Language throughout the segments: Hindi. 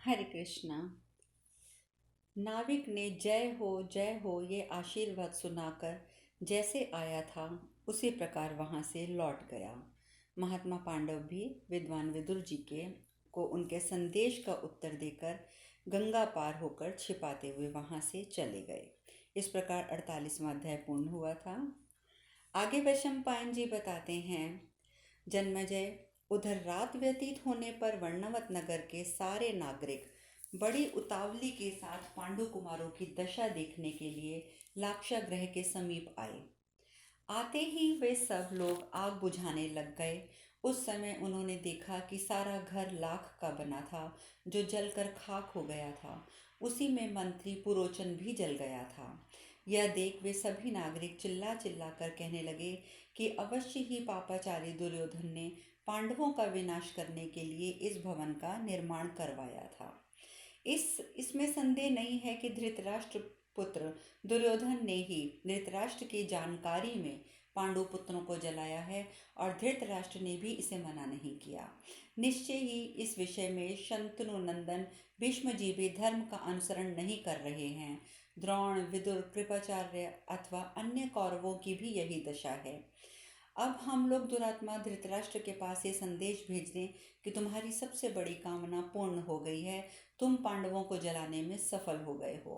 हरे कृष्णा। नाविक ने जय हो ये आशीर्वाद सुनाकर जैसे आया था उसी प्रकार वहां से लौट गया। महात्मा पांडव भी विद्वान विदुर जी के को उनके संदेश का उत्तर देकर गंगा पार होकर छिपाते हुए वहां से चले गए। इस प्रकार 48वां अध्याय पूर्ण हुआ था। आगे वैशंपायन जी बताते हैं, जन्मेजय, उधर रात व्यतीत होने पर वर्णवत नगर के सारे नागरिक बड़ी उतावली के साथ पांडु कुमारों की दशा देखने के लिए लाक्षागृह के समीप आए। आते ही वे सब लोग आग बुझाने लग गए। उस समय उन्होंने देखा कि सारा घर लाख का बना था, जो जलकर खाक हो गया था। उसी में मंत्री पुरोचन भी जल गया था। यह देख वे सभी नागरिक चिल्ला चिल्ला कर कहने लगे कि अवश्य ही पापाचारी दुर्योधन ने पांडवों का विनाश करने के लिए इस भवन का निर्माण करवाया था। इसमें संदेह नहीं है कि धृतराष्ट्र पुत्र दुर्योधन ने ही धृतराष्ट्र की जानकारी में पांडु पुत्रों को जलाया है और धृतराष्ट्र ने भी इसे मना नहीं किया। निश्चय ही इस विषय में शंतनु नंदन भीष्म जी भी धर्म का अनुसरण नहीं कर रहे हैं। द्रोण, विदुर, कृपाचार्य अथवा अन्य कौरवों की भी यही दशा है। अब हम लोग दुरात्मा धृतराष्ट्र के पास ये संदेश भेज दें कि तुम्हारी सबसे बड़ी कामना पूर्ण हो गई है, तुम पांडवों को जलाने में सफल हो गए हो।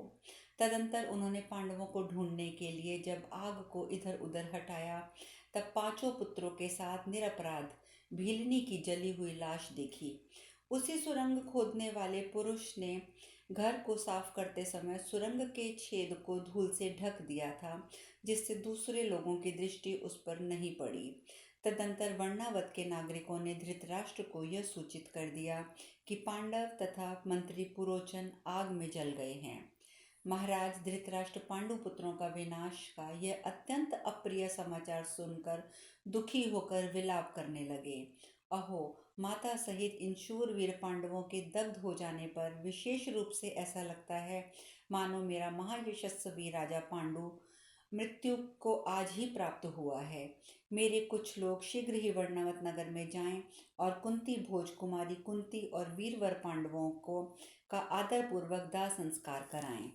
तदंतर उन्होंने पांडवों को ढूंढने के लिए जब आग को इधर उधर हटाया, तब पांचों पुत्रों के साथ निरपराध भीलनी की जली हुई लाश देखी। उसी सुरंग खोदने वाले पुरुष ने घर को साफ करते समय सुरंग के छेद को धूल से ढक दिया था, जिससे दूसरे लोगों की दृष्टि उस पर नहीं पड़ी। तदंतर वर्णावत के नागरिकों ने धृतराष्ट्र को यह सूचित कर दिया कि पांडव तथा मंत्री पुरोचन आग में जल गए हैं। महाराज धृतराष्ट्र पांडु पुत्रों का विनाश का यह अत्यंत अप्रिय समाचार सुनकर दुखी होकर विलाप करने लगे। अहो, माता सहित इन शूरवीर पांडवों के दग्ध हो जाने पर विशेष रूप से ऐसा लगता है मानो मेरा महायशस्वी राजा पांडु मृत्यु को आज ही प्राप्त हुआ है। मेरे कुछ लोग शीघ्र ही वर्णवत नगर में जाएं और कुंती भोज कुमारी कुंती और वीरवर पांडवों को का आदर पूर्वक दाह संस्कार कराएं।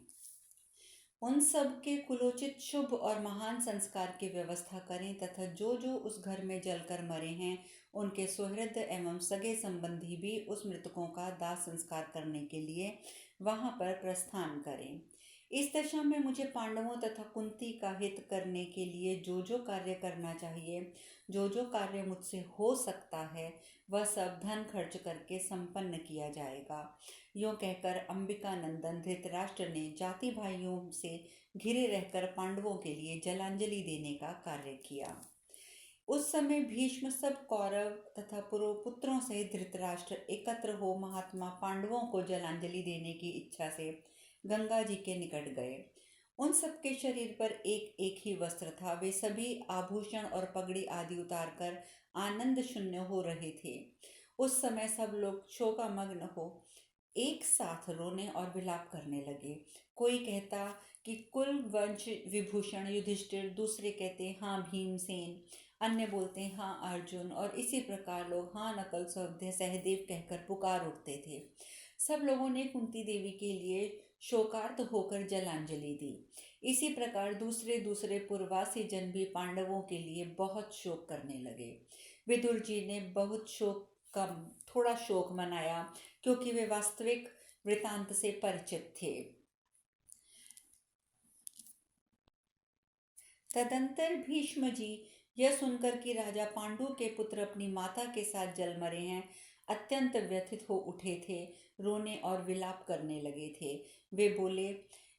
उन सब के कुलोचित शुभ और महान संस्कार की व्यवस्था करें तथा जो जो उस घर में जलकर मरे हैं उनके सुहृद एवं सगे संबंधी भी उस मृतकों का दाह संस्कार करने के लिए वहां पर प्रस्थान करें। इस दशा में मुझे पांडवों तथा कुंती का हित करने के लिए जो जो कार्य करना चाहिए, जो जो कार्य मुझसे हो सकता है, वह सब धन खर्च करके संपन्न किया जाएगा। यूँ कहकर अंबिका नंदन धृतराष्ट्र ने जाति भाइयों से घिरे रहकर पांडवों के लिए जलांजलि देने का कार्य किया। उस समय भीष्म सब कौरव तथा पुत्रों सहित धृतराष्ट्र एकत्र हो महात्मा पांडवों को जलांजलि देने की इच्छा से गंगा जी के निकट गए। उन सबके शरीर पर एक एक ही वस्त्र था। वे सभी आभूषण और पगड़ी आदि उतारकर आनंद शून्य हो रहे थे। उस समय सब लोग शोकामग्न हो एक साथ रोने और विलाप करने लगे। कोई कहता कि कुल वंश विभूषण युधिष्ठिर, दूसरे कहते हाँ भीमसेन, अन्य बोलते हाँ अर्जुन, और इसी प्रकार लोग हाँ नकल सहदेव कहकर पुकार उठते थे। सब लोगों ने कुंती देवी के लिए शोकार्त होकर जलांजलि दी। इसी प्रकार दूसरे दूसरे पूर्ववासी जन भी पांडवों के लिए बहुत शोक करने लगे। विदुर जी ने बहुत कम थोड़ा शोक मनाया, क्योंकि वे वास्तविक वृतांत से परिचित थे। तदंतर भीष्म जी यह सुनकर कि राजा पांडु के पुत्र अपनी माता के साथ जल मरे हैं, अत्यंत व्यथित हो उठे थे, रोने और विलाप करने लगे थे। वे बोले,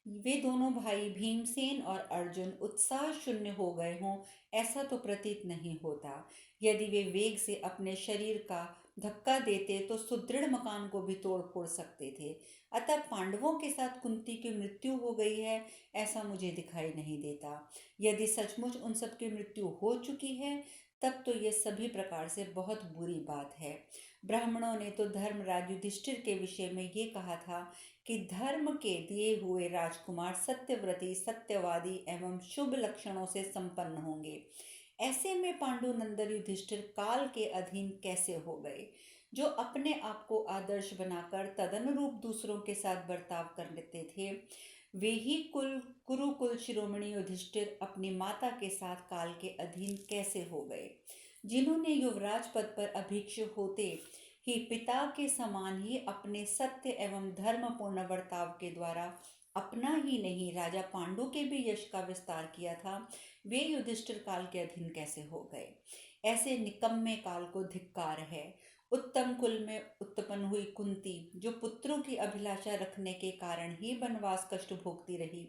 वे दोनों भाई भीमसेन और अर्जुन उत्साह शून्य हो गए हों ऐसा तो प्रतीत नहीं होता। यदि वे वेग से अपने शरीर का धक्का देते तो सुदृढ़ मकान को भी तोड़ फोड़ सकते थे। अतः पांडवों के साथ कुंती की मृत्यु हो गई है ऐसा मुझे दिखाई नहीं देता। यदि सचमुच उन सब की मृत्यु हो चुकी है तब तो ये सभी प्रकार से बहुत बुरी बात है। ब्राह्मणों ने तो धर्मराज युधिष्ठिर के विषय में ये कहा था कि धर्म के दिए हुए राजकुमार सत्यव्रती, सत्यवादी एवं शुभ लक्षणों से संपन्न होंगे। ऐसे में पांडु नंदन युधिष्ठिर काल के अधीन कैसे हो गए? जो अपने आप को आदर्श बनाकर तदनुरूप दूसरों के साथ बर्ताव करते थे, वे ही कुरुकुल शिरोमणि युधिष्ठिर अपनी माता के साथ काल के अधीन कैसे हो गए, जिन्होंने युवराज पद पर अभिषिक्त होते ही पिता के समान ही अपने सत्य एवं धर्मपूर्ण बर्ताव के द्वारा अपना ही नहीं राजा पांडु के भी यश का विस्तार किया था, वे युधिष्ठिर काल के अधीन कैसे हो गए। ऐसे निकम्मे काल को धिक्कार है। उत्तम कुल में उत्पन्न हुई कुंती, जो पुत्रों की अभिलाषा रखने के कारण ही वनवास कष्ट भोगती रही,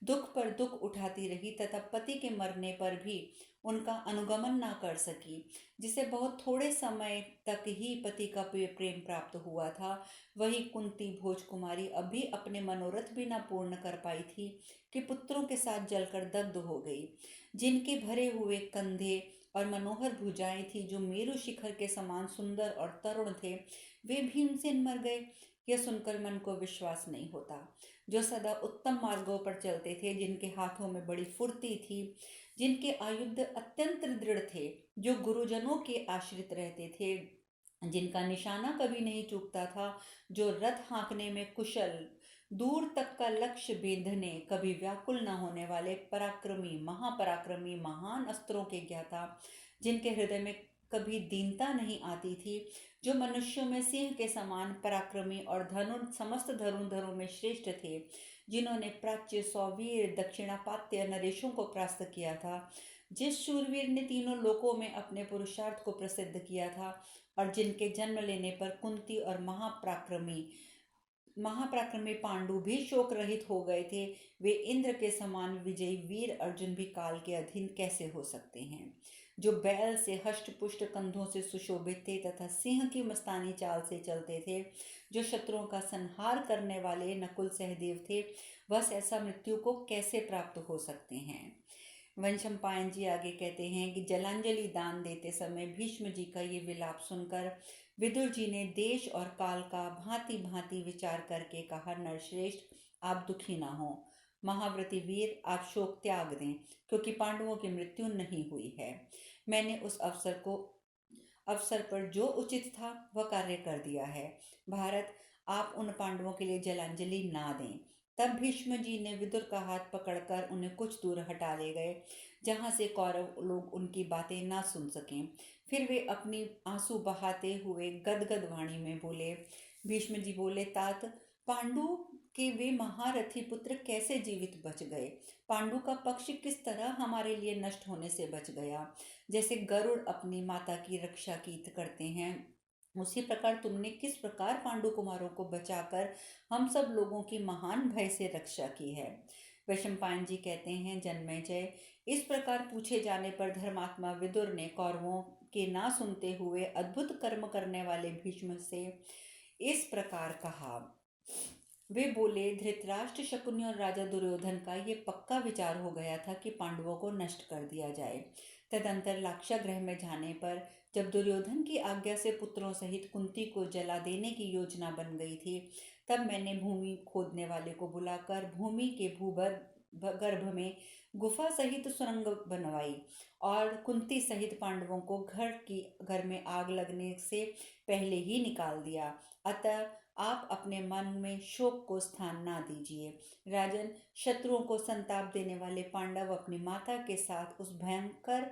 दुख पर दुख उठाती रही तथा पति के मरने पर भी उनका अनुगमन न कर सकी, जिसे बहुत थोड़े समय तक ही पति का प्रेम प्राप्त हुआ था, वही कुंती भोज कुमारी अभी अपने मनोरथ भी न पूर्ण कर पाई थी कि पुत्रों के साथ जलकर दग्ध हो गई। जिनके भरे हुए कंधे और मनोहर भुजाएं थी, जो मेरु शिखर के समान सुंदर और तरुण थे, वे भीमसेन मर गए, यह सुनकर मन को विश्वास नहीं होता। जो सदा उत्तम मार्गों पर चलते थे, जिनके हाथों में बड़ी फुर्ती थी, जिनके आयुध अत्यंत दृढ़ थे, जो गुरुजनों के आश्रित रहते थे, जिनका निशाना कभी नहीं चूकता था, जो रथ हाँकने में कुशल, दूर तक का लक्ष्य बेंधने कभी व्याकुल न होने वाले पराक्रमी महापराक्रमी महान अस्त्रों के ज्ञाता, जिनके हृदय में कभी दीनता नहीं आती थी, जो मनुष्यों में सिंह के समान पराक्रमी और समस्त धनुर्धरों में श्रेष्ठ थे, जिन्होंने प्राच्य सौवीर दक्षिणापात्य नरेशों को परास्त किया था, जिस शूरवीर ने तीनों लोकों में अपने पुरुषार्थ को प्रसिद्ध किया था और जिनके जन्म लेने पर कुंती और महापराक्रमी पांडु भी शोक रहित हो गए थे, वे इंद्र के समान विजयी वीर अर्जुन भी काल के अधीन कैसे हो सकते हैं। जो बैल से हष्ट पुष्ट कंधों से सुशोभित थे तथा सिंह की मस्तानी चाल से चलते थे, जो शत्रुओं का संहार करने वाले नकुल सहदेव थे, बस ऐसा मृत्यु को कैसे प्राप्त हो सकते हैं। वंशम जी आगे कहते हैं कि जलांजलि दान देते समय भीष्म जी का ये विलाप सुनकर विदुर जी ने देश और काल का भांति भांति विचार करके कहा, नरश्रेष्ठ, आप दुखी ना हो। महाव्रती वीर, आप शोक त्याग दें, क्योंकि पांडवों की मृत्यु नहीं हुई है। मैंने उस अवसर पर जो उचित था वह कार्य कर दिया है। भारत, आप उन पांडवों के लिए जलांजलि ना दें। तब भीष्म जी ने विदुर का हाथ पकड़कर उन्हें कुछ दूर हटा ले गए, जहां से कौरव लोग उनकी बातें ना सुन सकें। फिर वे अपनी आंसू बहाते हुए गदगद वाणी में बोले। भीष्म जी बोले, तात, पांडु के वे महारथी पुत्र कैसे जीवित बच गए? पांडु का पक्ष किस तरह हमारे लिए नष्ट होने से बच गया? जैसे गरुड़ अपनी माता की रक्षा की करते हैं, उसी प्रकार तुमने किस प्रकार पांडु कुमारों को बचाकर हम सब लोगों की महान भय से रक्षा की है। वैशंपायन जी कहते हैं, जन्मेजय, इस प्रकार पूछे जाने पर धर्मात्मा विदुर ने कौरवों के ना सुनते हुए अद्भुत कर्म करने वाले भीष्म से इस प्रकार कहा। वे बोले, धृतराष्ट्र, शकुनी और राजा दुर्योधन का ये पक्का विचार हो गया था कि पांडवों को नष्ट कर दिया जाए। तदंतर लाक्षागृह में जाने पर जब दुर्योधन की आज्ञा से पुत्रों सहित कुंती को जला देने की योजना बन गई थी, तब मैंने भूमि खोदने वाले को बुलाकर भूमि के भूगर्भ में गुफा सहित सुरंग बनवाई और कुंती सहित पांडवों को घर में आग लगने से पहले ही निकाल दिया। अतः आप अपने मन में शोक को स्थान ना दीजिए। राजन, शत्रुओं को संताप देने वाले पांडव अपनी माता के साथ उस भयंकर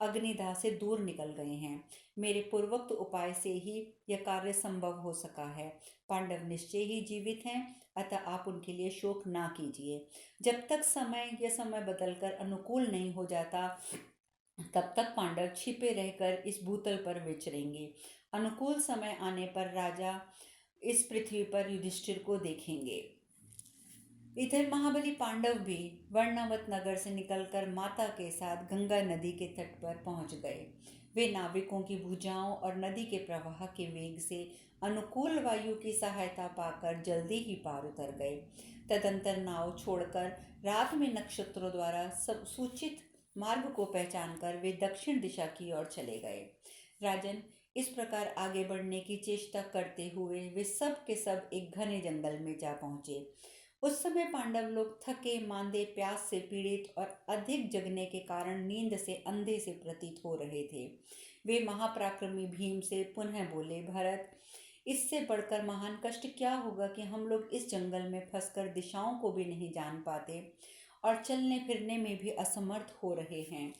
अग्निदाह से दूर निकल गए हैं। मेरे पूर्वोक्त उपाय से ही यह कार्य संभव हो सका है। पांडव निश्चय ही जीवित हैं, अतः आप उनके लिए शोक ना कीजिए। जब तक समय बदलकर अनुकूल नहीं हो जाता, तब तक पांडव छिपे रहकर इस भूतल पर विचरेंगे। अनुकूल समय आने पर राजा इस पृथ्वी पर युधिष्ठिर को देखेंगे। इधर महाबली पांडव भी वर्णावत नगर से निकलकर माता के साथ गंगा नदी के तट पर पहुंच गए। वे नाविकों की भुजाओं और नदी के प्रवाह के वेग से अनुकूल वायु की सहायता पाकर जल्दी ही पार उतर गए। तदंतर नाव छोड़कर रात में नक्षत्रों द्वारा सब सूचित मार्ग को पहचानकर वे दक्षिण दिशा की ओर चले गए। राजन, इस प्रकार आगे बढ़ने की चेष्टा करते हुए वे सब के सब एक घने जंगल में जा पहुंचे। उस समय पांडव लोग थके मांदे, प्यास से पीड़ित और अधिक जगने के कारण नींद से अंधे से प्रतीत हो रहे थे। वे महापराक्रमी भीम से पुनः बोले, भरत, इससे बढ़कर महान कष्ट क्या होगा कि हम लोग इस जंगल में फंसकर दिशाओं को भी नहीं जान पाते और चलने फिरने में भी असमर्थ हो रहे हैं।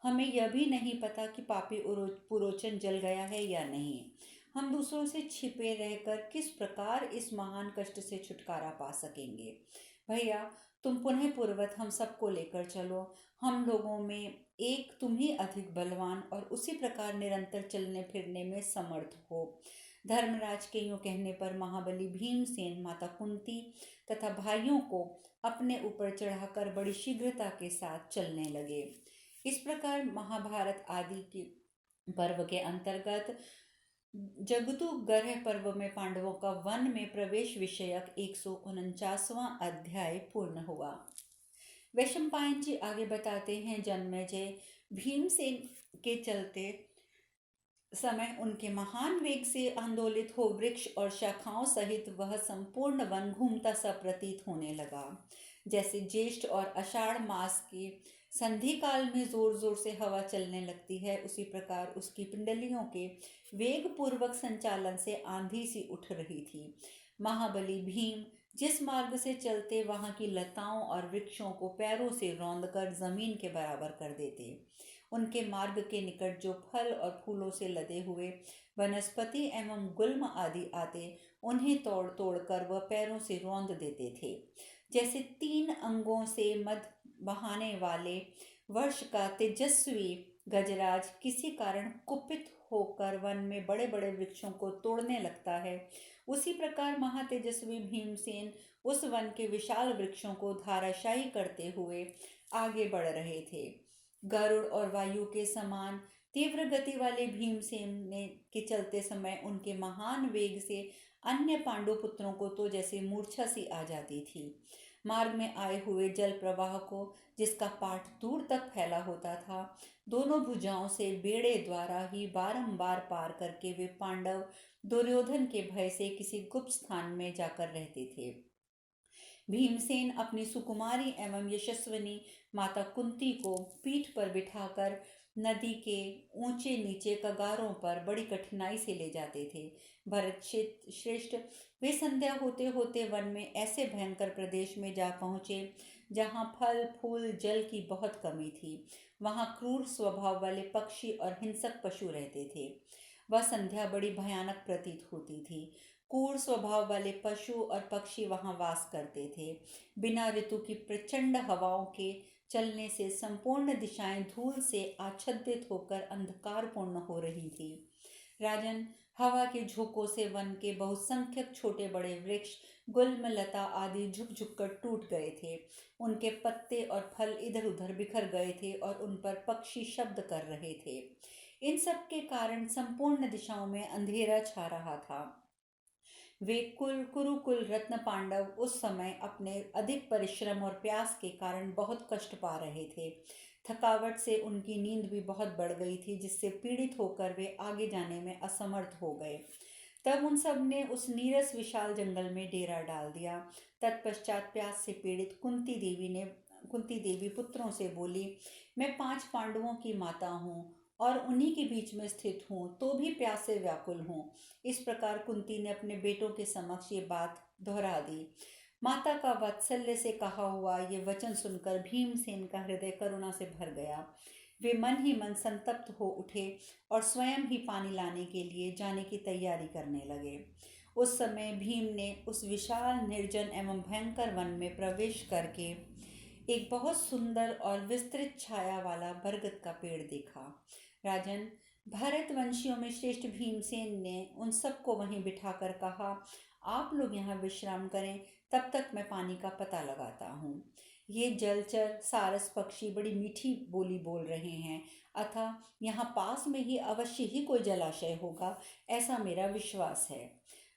हमें यह भी नहीं पता कि पापी पुरोचन जल गया है या नहीं। हम दूसरों से छिपे रहकर किस प्रकार इस महान कष्ट से छुटकारा पा सकेंगे। भैया, तुम पुनः पूर्वत हम सबको लेकर चलो। हम लोगों में एक तुम ही अधिक बलवान और उसी प्रकार निरंतर चलने फिरने में समर्थ हो। धर्मराज के यूं कहने पर महाबली भीमसेन माता कुंती तथा भाइयों को अपने ऊपर चढ़ाकर बड़ी शीघ्रता के साथ चलने लगे। इस प्रकार महाभारत आदि के पर्व के अंतर्गत जगतु गर्ह पर्व में पांडवों का वन में प्रवेश विषयक 149वां अध्याय पूर्ण हुआ। वैशंपायन जी आगे बताते हैं, जन्मेजय भीमसेन के चलते समय उनके महान वेग से आंदोलित हो वृक्ष और शाखाओं सहित वह संपूर्ण वन घूमता सा प्रतीत होने लगा। जैसे ज्येष्ठ और आषाढ़ मास के संधि काल में जोर जोर से हवा चलने लगती है, उसी प्रकार उसकी पिंडलियों के वेग पूर्वक संचालन से आंधी सी उठ रही थी। महाबली भीम जिस मार्ग से चलते वहां की लताओं और वृक्षों को पैरों से रौंदकर जमीन के बराबर कर देते। उनके मार्ग के निकट जो फल और फूलों से लदे हुए वनस्पति एवं गुल्म आदि आते, उन्हें तोड़ तोड़ कर वह पैरों से रौंद देते थे। जैसे 3 अंगों से मद बहाने वाले वर्ष का तेजस्वी गजराज किसी कारण कुपित होकर वन में बड़े बड़े वृक्षों को तोड़ने लगता है, उसी प्रकार महातेजस्वी भीमसेन उस वन के विशाल वृक्षों को धाराशायी करते हुए आगे बढ़ रहे थे। गरुड़ और वायु के समान तीव्र गति वाले भीमसेन ने के चलते समय उनके महान वेग से अन्य पांडु पुत्रों को तो जैसे मूर्छा सी आ जाती थी। मार्ग में आए हुए जल प्रवाह को, जिसका पाट दूर तक फैला होता था, दोनों भुजाओं से बेड़े द्वारा ही बारंबार पार करके वे पांडव दुर्योधन के भय से किसी गुप्त स्थान में जाकर रहते थे। भीमसेन अपनी सुकुमारी एवं यशस्विनी माता कुंती को पीठ पर बिठाकर नदी के ऊंचे नीचे कगारों पर बड़ी कठिनाई से ले जाते थे। भरत श्रेष्ठ वे संध्या होते होते वन में ऐसे भयंकर प्रदेश में जा पहुँचे जहाँ फल फूल जल की बहुत कमी थी। वहाँ क्रूर स्वभाव वाले पक्षी और हिंसक पशु रहते थे। वह संध्या बड़ी भयानक प्रतीत होती थी। क्रूर स्वभाव वाले पशु और पक्षी वहाँ वास करते थे। बिना ऋतु की प्रचंड हवाओं के चलने से संपूर्ण दिशाएं धूल से आच्छादित होकर अंधकारपूर्ण हो रही थी। राजन, हवा के झोंकों से वन के बहुसंख्यक छोटे बड़े वृक्ष, गुल्म लता आदि झुक झुक कर टूट गए थे। उनके पत्ते और फल इधर उधर बिखर गए थे और उन पर पक्षी शब्द कर रहे थे। इन सब के कारण संपूर्ण दिशाओं में अंधेरा छा रहा था। वे कुरुकुल रत्न पांडव उस समय अपने अधिक परिश्रम और प्यास के कारण बहुत कष्ट पा रहे थे। थकावट से उनकी नींद भी बहुत बढ़ गई थी, जिससे पीड़ित होकर वे आगे जाने में असमर्थ हो गए। तब उन सब ने उस नीरस विशाल जंगल में डेरा डाल दिया। तत्पश्चात प्यास से पीड़ित कुंती देवी पुत्रों से बोली, मैं 5 पांडवों की माता हूँ और उन्हीं के बीच में स्थित हूँ, तो भी प्यास से व्याकुल हूँ। इस प्रकार कुंती ने अपने बेटों के समक्ष ये बात दोहरा दी। माता का वात्सल्य से कहा हुआ ये वचन सुनकर भीमसेन का हृदय करुणा से भर गया। वे मन ही मन संतप्त हो उठे और स्वयं ही पानी लाने के लिए जाने की तैयारी करने लगे। उस समय भीम ने उस विशाल निर्जन एवं भयंकर वन में प्रवेश करके एक बहुत सुंदर और विस्तृत छाया वाला बरगद का पेड़ देखा। राजन, भारतवंशियों में श्रेष्ठ भीमसेन ने उन सबको वहीं बिठाकर कहा, आप लोग यहाँ विश्राम करें, तब तक मैं पानी का पता लगाता हूँ। ये जलचर सारस पक्षी बड़ी मीठी बोली बोल रहे हैं, अतः यहाँ पास में ही अवश्य ही कोई जलाशय होगा, ऐसा मेरा विश्वास है।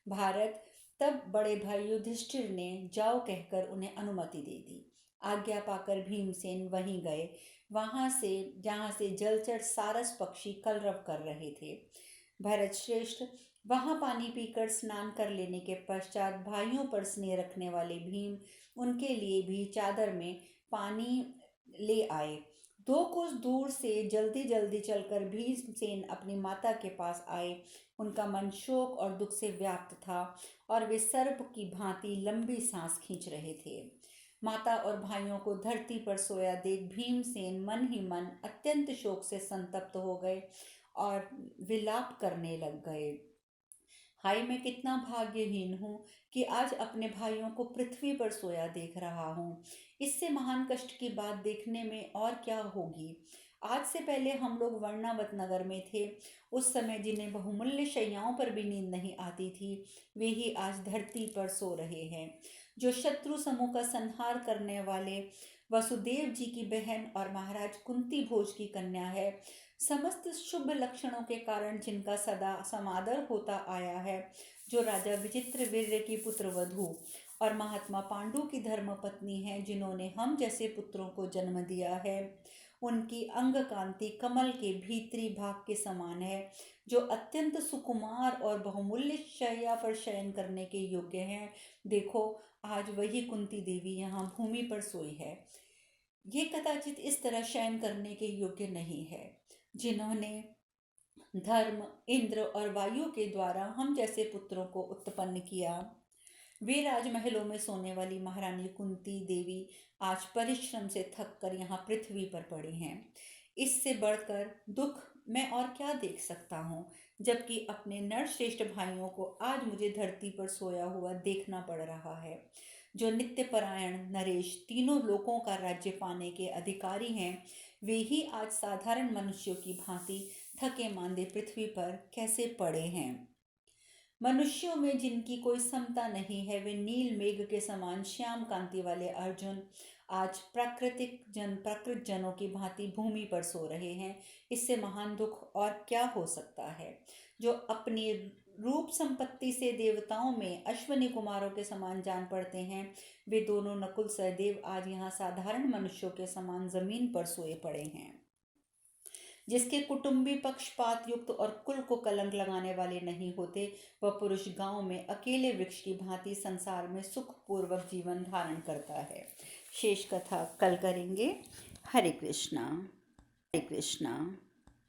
भारत तब बड़े भाई युधिष्ठिर ने जाओ कहकर उन्हें अनुमति दे दी। आज्ञा पाकर भीमसेन वहीं गए, वहां से जहाँ से जलचर सारस पक्षी कलरव कर रहे थे। भरत श्रेष्ठ वहां पानी पीकर स्नान कर लेने के पश्चात भाइयों पर स्नेह रखने वाले भीम उनके लिए भी चादर में पानी ले आए। 2 कोस दूर से जल्दी जल्दी चलकर भीमसेन अपनी माता के पास आए। उनका मन शोक और दुख से व्याप्त था और वे सर्प की भांति लंबी सांस खींच रहे थे। माता और भाइयों को धरती पर सोया देख भीमसेन मन ही मन अत्यंत शोक से संतप्त हो गए और विलाप करने लग गए। हाय, मैं कितना भाग्यहीन हूँ कि आज अपने भाइयों को पृथ्वी पर सोया देख रहा हूँ। इससे महान कष्ट की बात देखने में और क्या होगी। आज से पहले हम लोग वर्णावत नगर में थे। उस समय जिन्हें बहुमूल्य शैयाओं पर भी नींद नहीं आती थी, वे ही आज धरती पर सो रहे हैं। जो शत्रु समूह का संहार करने वाले वसुदेव जी की बहन और महाराज कुंती भोज की कन्या है, समस्त शुभ लक्षणों के कारण जिनका सदा समादर होता आया है, जो राजा विचित्रवीर्य की पुत्र वधू और महात्मा पांडु की धर्म पत्नी है, जिन्होंने हम जैसे पुत्रों को जन्म दिया है, उनकी अंग कांति कमल के भीतरी भाग के समान है, जो अत्यंत सुकुमार और बहुमूल्य शैया पर शयन करने के योग्य हैं। देखो, आज वही कुंती देवी यहाँ भूमि पर सोई है। ये कदाचित इस तरह शयन करने के योग्य नहीं है। जिन्होंने धर्म, इंद्र और वायु के द्वारा हम जैसे पुत्रों को उत्पन्न किया, वे राजमहलों में सोने वाली महारानी कुंती देवी आज परिश्रम से थक कर यहाँ पृथ्वी पर पड़ी हैं। इससे बढ़कर दुख मैं और क्या देख सकता हूँ, जबकि अपने नरश्रेष्ठ भाइयों को आज मुझे धरती पर सोया हुआ देखना पड़ रहा है। जो नित्यपरायण नरेश तीनों लोकों का राज्य पाने के अधिकारी हैं, वे ही आज साधारण मनुष्यों की भांति थके मांदे पृथ्वी पर कैसे पड़े हैं। मनुष्यों में जिनकी कोई समता नहीं है, वे नील मेघ के समान श्याम कांति वाले अर्जुन आज प्रकृत जनों की भांति भूमि पर सो रहे हैं। इससे महान दुख और क्या हो सकता है। जो अपनी रूप संपत्ति से देवताओं में अश्वनी कुमारों के समान जान पड़ते हैं, वे दोनों नकुल सहदेव आज यहाँ साधारण मनुष्यों के समान जमीन पर सोए पड़े हैं। जिसके कुटुंबी पक्षपात युक्त और कुल को कलंक लगाने वाले नहीं होते, वह पुरुष गांव में अकेले वृक्ष की भांति संसार में सुखपूर्वक जीवन धारण करता है। शेष कथा कल करेंगे। हरे कृष्णा, हरे कृष्णा।